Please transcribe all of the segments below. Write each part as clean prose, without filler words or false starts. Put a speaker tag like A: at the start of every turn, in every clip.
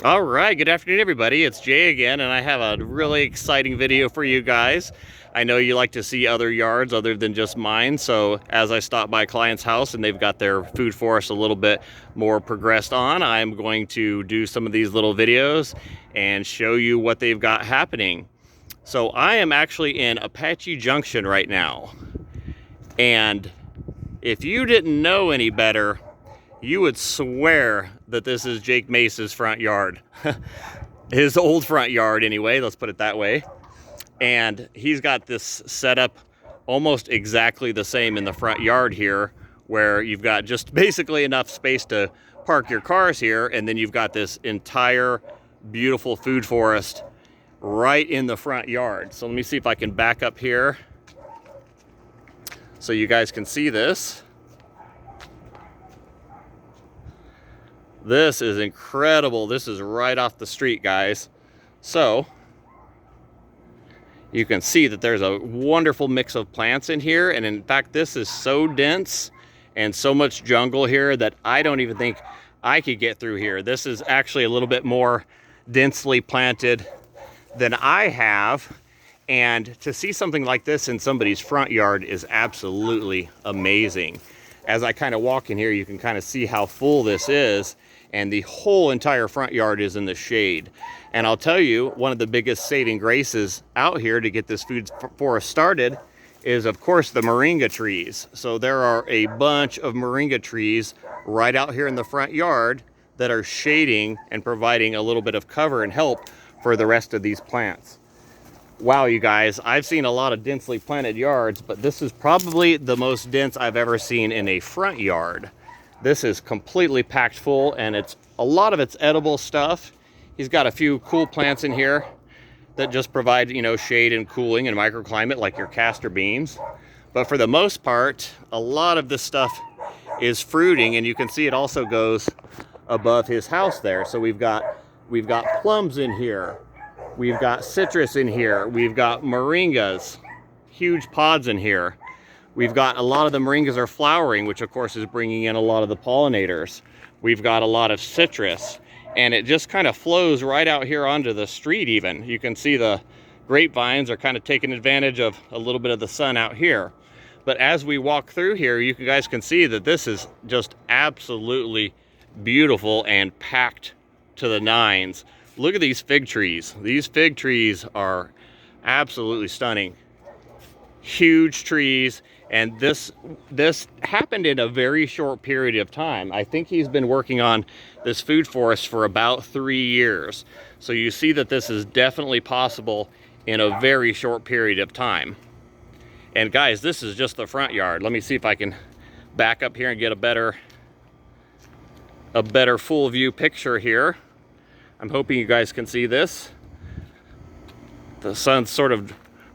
A: All right, good afternoon, everybody. It's Jay again, and I have a really exciting video for you guys. I know you like to see other yards other than just mine, so as I stop by a client's house and they've got their food forest a little bit more progressed on, I'm going to do some of these little videos and show you what they've got happening. So I am actually in Apache Junction right now, and if you didn't know any better, you would swear that this is Jake Mace's front yard. His old front yard anyway, let's put it that way. And he's got this set up almost exactly the same in the front yard here, where you've got just basically enough space to park your cars here, and then you've got this entire beautiful food forest right in the front yard. So let me see if I can back up here so you guys can see this. This is incredible. This is right off the street, guys. So you can see that there's a wonderful mix of plants in here. And in fact, this is so dense and so much jungle here that I don't even think I could get through here. This is actually a little bit more densely planted than I have. And to see something like this in somebody's front yard is absolutely amazing. As I kind of walk in here, you can kind of see how full this is. And the whole entire front yard is in the shade. And I'll tell you, one of the biggest saving graces out here to get this food forest started is, of course, the Moringa trees. So there are a bunch of Moringa trees right out here in the front yard that are shading and providing a little bit of cover and help for the rest of these plants. Wow, you guys, I've seen a lot of densely planted yards, but this is probably the most dense I've ever seen in a front yard. This is completely packed full, and a lot of it's edible stuff. He's got a few cool plants in here that just provide, shade and cooling and microclimate, like your castor beans. But for the most part, a lot of this stuff is fruiting, and you can see it also goes above his house there. So we've got plums in here. We've got citrus in here. We've got moringas, huge pods in here. We've got a lot of the moringas are flowering, which of course is bringing in a lot of the pollinators. We've got a lot of citrus, and it just kind of flows right out here onto the street even. You can see the grapevines are kind of taking advantage of a little bit of the sun out here. But as we walk through here, you guys can see that this is just absolutely beautiful and packed to the nines. Look at these fig trees. These fig trees are absolutely stunning. Huge trees. And this happened in a very short period of time. I think he's been working on this food forest for about 3 years. So you see that this is definitely possible in a very short period of time. And guys, this is just the front yard. Let me see if I can back up here and get a better full view picture here. I'm hoping you guys can see this. The sun's sort of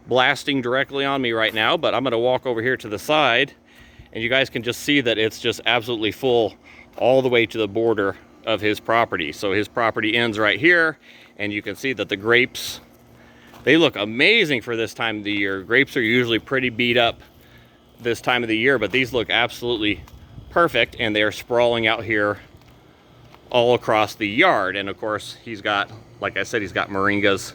A: blasting directly on me right now, but I'm going to walk over here to the side, and you guys can just see that it's just absolutely full all the way to the border of his property. So his property ends right here, and you can see that the grapes, they look amazing for this time of the year. Grapes are usually pretty beat up this time of the year, but these look absolutely perfect, and they're sprawling out here all across the yard. And of course, he's got, like I said, he's got moringas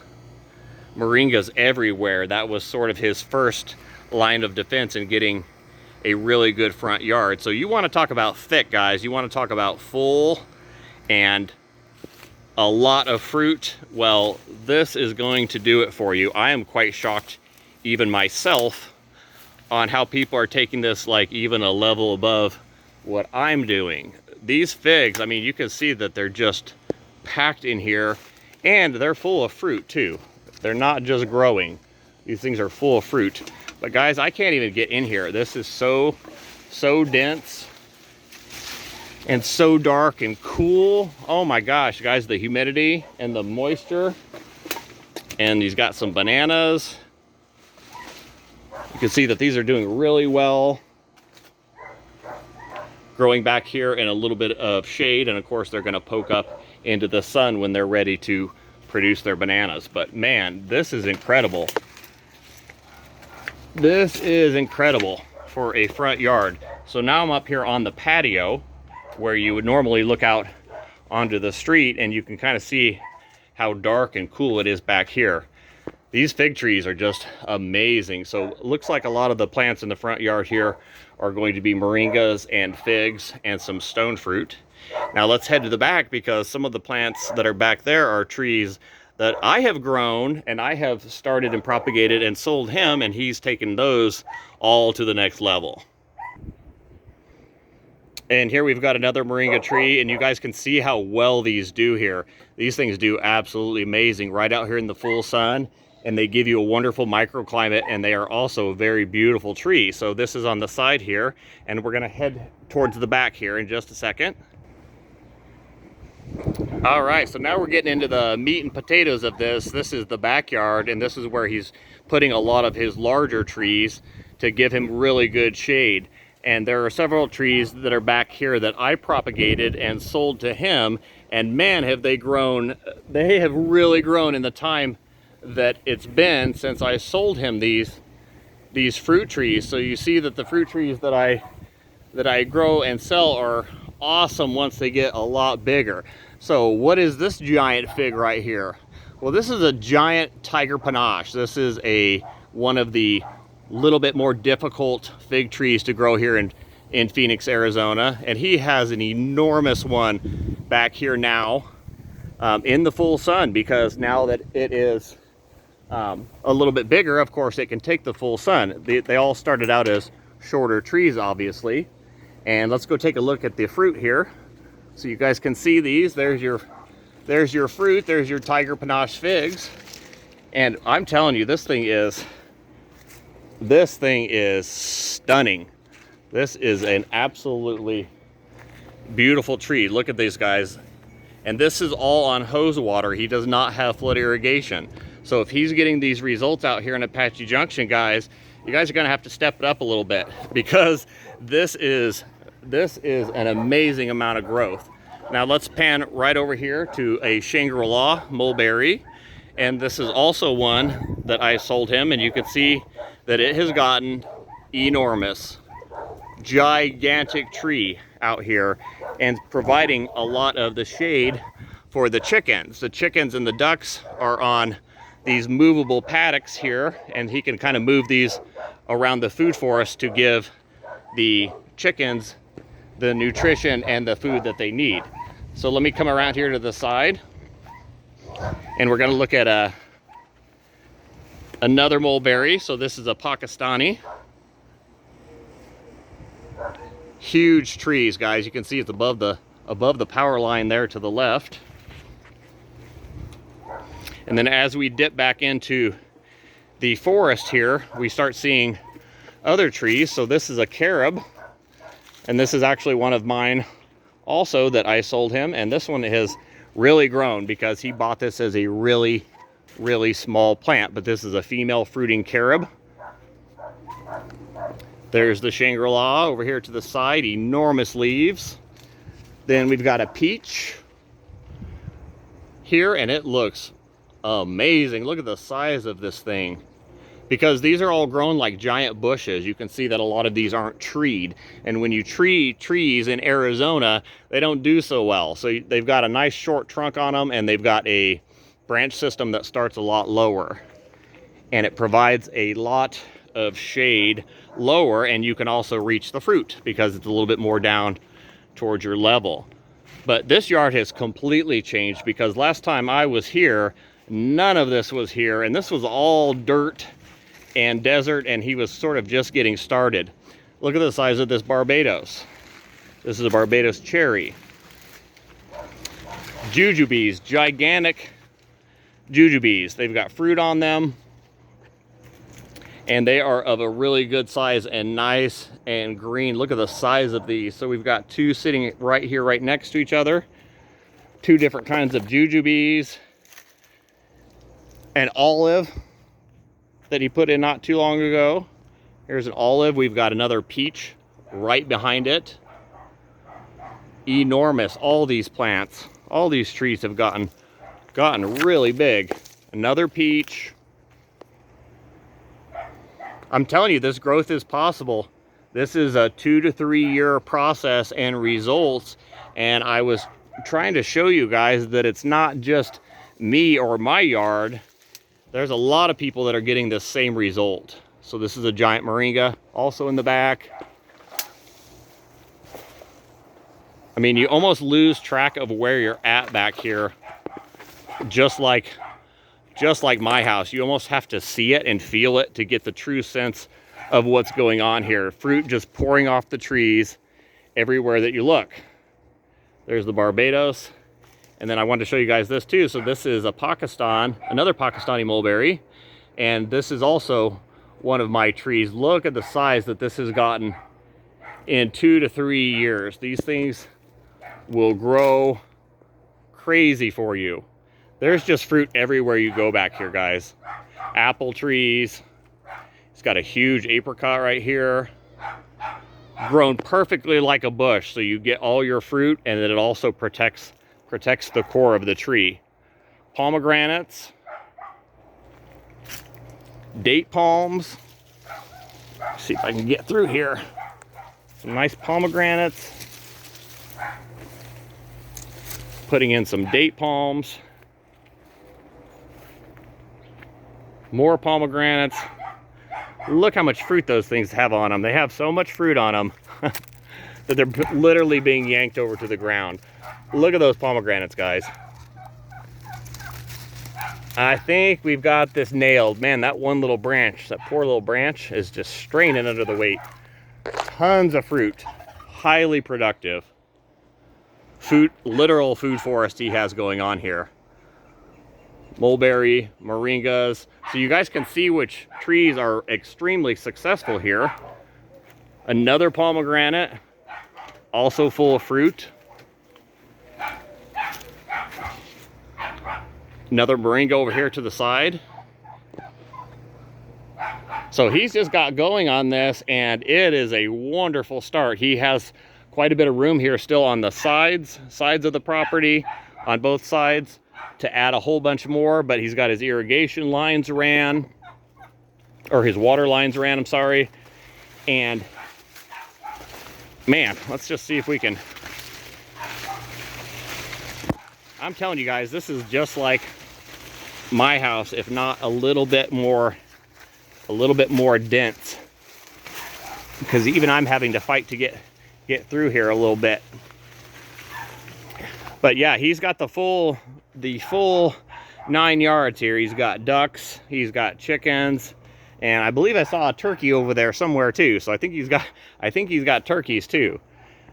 A: everywhere. That was sort of his first line of defense in getting a really good front yard. So you want to talk about thick, guys. You want to talk about full and a lot of fruit. Well, this is going to do it for you. I am quite shocked, even myself, on how people are taking this like even a level above what I'm doing. These figs, I mean, you can see that they're just packed in here, and they're full of fruit too. They're not just growing. These things are full of fruit. But guys, I can't even get in here. This is so dense and so dark and cool. Oh my gosh, guys, the humidity and the moisture. And he's got some bananas. You can see that these are doing really well, growing back here in a little bit of shade. And of course, they're gonna poke up into the sun when they're ready to produce their bananas. But man, this is incredible. This is incredible for a front yard. So now I'm up here on the patio where you would normally look out onto the street, and you can kind of see how dark and cool it is back here. These fig trees are just amazing. So it looks like a lot of the plants in the front yard here are going to be moringas and figs and some stone fruit. Now let's head to the back, because some of the plants that are back there are trees that I have grown, and I have started and propagated and sold him, and he's taken those all to the next level. And here we've got another moringa tree, and you guys can see how well these do here. These things do absolutely amazing right out here in the full sun, and they give you a wonderful microclimate, and they are also a very beautiful tree. So this is on the side here, and we're gonna head towards the back here in just a second. All right, so now we're getting into the meat and potatoes of this. This is the backyard, and this is where he's putting a lot of his larger trees to give him really good shade. And there are several trees that are back here that I propagated and sold to him, and man, have they grown. They have really grown in the time that it's been since I sold him these fruit trees. So you see that the fruit trees that I grow and sell are awesome once they get a lot bigger. So what is this giant fig right here? Well, this is a giant tiger panache. This is one of the little bit more difficult fig trees to grow here in Phoenix, Arizona. And he has an enormous one back here now in the full sun, because now that it is a little bit bigger, of course, it can take the full sun. They all started out as shorter trees, obviously. And let's go take a look at the fruit here, so you guys can see these. There's your fruit. There's your tiger panache figs. And I'm telling you, this thing is stunning. This is an absolutely beautiful tree. Look at these guys. And this is all on hose water. He does not have flood irrigation. So if he's getting these results out here in Apache Junction, guys, you guys are gonna have to step it up a little bit, because this is an amazing amount of growth. Now let's pan right over here to a Shangri-La Mulberry. And this is also one that I sold him, and you can see that it has gotten enormous, gigantic tree out here, and providing a lot of the shade for the chickens. The chickens and the ducks are on these movable paddocks here, and he can kind of move these around the food forest to give the chickens the nutrition and the food that they need. So let me come around here to the side, and we're going to look at another mulberry. So this is a Pakistani. Huge trees, guys. You can see it's above the power line there to the left. And then as we dip back into the forest here, we start seeing other trees. So this is a carob, and this is actually one of mine also that I sold him. And this one has really grown, because he bought this as a really, really small plant. But this is a female fruiting carob. There's the Shangri-La over here to the side, enormous leaves. Then we've got a peach here, and it looks amazing. Look at the size of this thing. Because these are all grown like giant bushes. You can see that a lot of these aren't treed. And when you tree trees in Arizona, they don't do so well. So they've got a nice short trunk on them, and they've got a branch system that starts a lot lower. And it provides a lot of shade lower, and you can also reach the fruit because it's a little bit more down towards your level. But this yard has completely changed, because last time I was here, none of this was here, and this was all dirt and desert, and he was sort of just getting started. Look at the size of this Barbados. This is a Barbados cherry. Jujubes, gigantic jujubes. They've got fruit on them, and they are of a really good size and nice and green. Look at the size of these. So we've got two sitting right here, right next to each other. Two different kinds of jujubes. An olive that he put in not too long ago. Here's an olive. We've got another peach right behind it. Enormous. All these plants, all these trees have gotten really big. Another peach. I'm telling you, this growth is possible. This is a 2 to 3 year process and results. And I was trying to show you guys that it's not just me or my yard. There's a lot of people that are getting this same result. So this is a giant moringa, also in the back. I mean, you almost lose track of where you're at back here. Just like my house, you almost have to see it and feel it to get the true sense of what's going on here. Fruit just pouring off the trees everywhere that you look. There's the Barbados. And then I wanted to show you guys this too. So this is another Pakistani mulberry. And this is also one of my trees. Look at the size that this has gotten in 2 to 3 years. These things will grow crazy for you. There's just fruit everywhere you go back here, guys. Apple trees. It's got a huge apricot right here. Grown perfectly like a bush, so you get all your fruit, and then it also protects the core of the tree. Pomegranates. Date palms. Let's see if I can get through here. Some nice pomegranates. Putting in some date palms. More pomegranates. Look how much fruit those things have on them. They have so much fruit on them that they're literally being yanked over to the ground. Look at those pomegranates, guys. I think we've got this nailed. Man, that one little branch, that poor little branch, is just straining under the weight. Tons of fruit. Highly productive. Literal food forest he has going on here. Mulberry, moringas. So you guys can see which trees are extremely successful here. Another pomegranate, also full of fruit. Another moringa over here to the side. So he's just got going on this, and it is a wonderful start. He has quite a bit of room here still on the sides of the property, on both sides, to add a whole bunch more, but he's got his irrigation lines ran, or his water lines ran, I'm sorry. And man, let's just see if we can. I'm telling you guys, this is just like my house, if not a little bit more dense, because even I'm having to fight to get through here a little bit. But yeah, he's got the full 9 yards here. He's got ducks, he's got chickens, and I believe I saw a turkey over there somewhere too. So I think he's got turkeys too.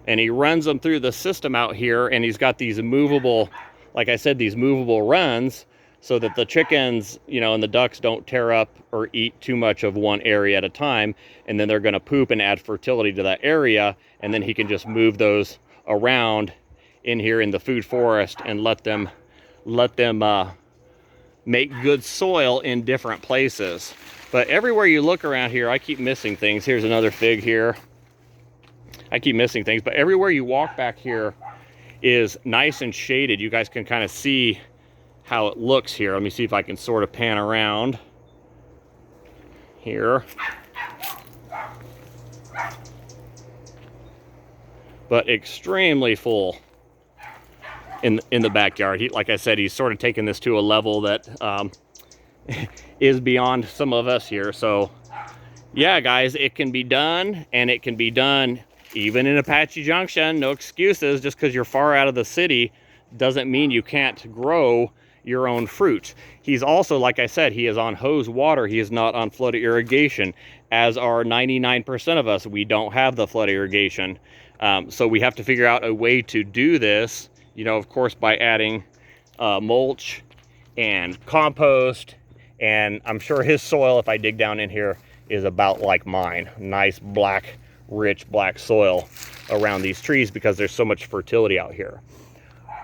A: And he runs them through the system out here, and he's got these movable, like I said, these movable runs, so that the chickens, and the ducks don't tear up or eat too much of one area at a time, and then they're going to poop and add fertility to that area, and then he can just move those around in here in the food forest and let them make good soil in different places. But everywhere you look around here, I keep missing things. Here's another fig here. I keep missing things, but everywhere you walk back here is nice and shaded. You guys can kind of see how it looks here. Let me see if I can sort of pan around here. But extremely full in the backyard. Like I said, he's sort of taken this to a level that is beyond some of us here. So yeah, guys, it can be done, and it can be done even in Apache Junction. No excuses. Just because you're far out of the city doesn't mean you can't grow your own fruit. He's also, like I said, he is on hose water. He is not on flood irrigation, as are 99% of us. We don't have the flood irrigation. So we have to figure out a way to do this, of course, by adding mulch and compost. And I'm sure his soil, if I dig down in here, is about like mine. Nice black, rich black soil around these trees, because there's so much fertility out here.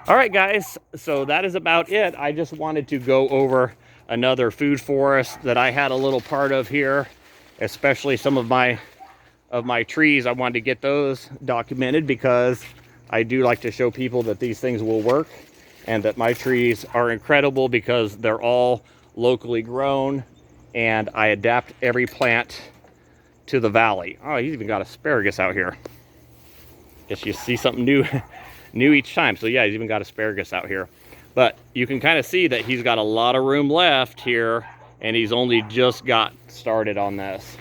A: All right, guys, so that is about it. I just wanted to go over another food forest that I had a little part of here, especially some of my trees. I wanted to get those documented, because I do like to show people that these things will work, and that my trees are incredible because they're all locally grown, and I adapt every plant to the valley. Oh, he's even got asparagus out here. Guess you see something new new each time. So yeah, he's even got asparagus out here. But you can kind of see that he's got a lot of room left here, and he's only just got started on this.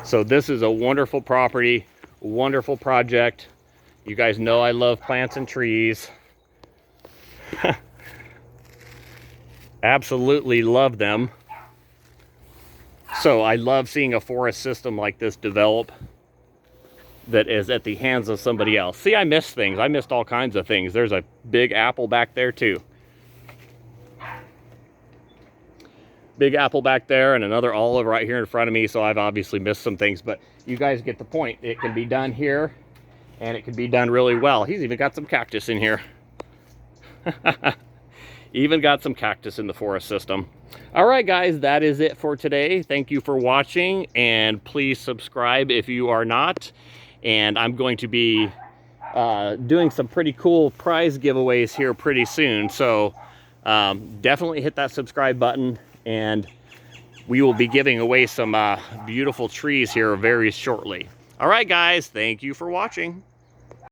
A: So this is a wonderful property, wonderful project. You guys know I love plants and trees. Absolutely love them. So I love seeing a forest system like this develop that is at the hands of somebody else. See, I missed things. I missed all kinds of things. There's a big apple back there too. Big apple back there and another olive right here in front of me. So I've obviously missed some things, but you guys get the point. It can be done here and it can be done really well. He's even got some cactus in here. Even got some cactus in the forest system. All right, guys, that is it for today. Thank you for watching, and please subscribe if you are not. And I'm going to be doing some pretty cool prize giveaways here pretty soon. So definitely hit that subscribe button, and we will be giving away some beautiful trees here very shortly. All right, guys, thank you for watching.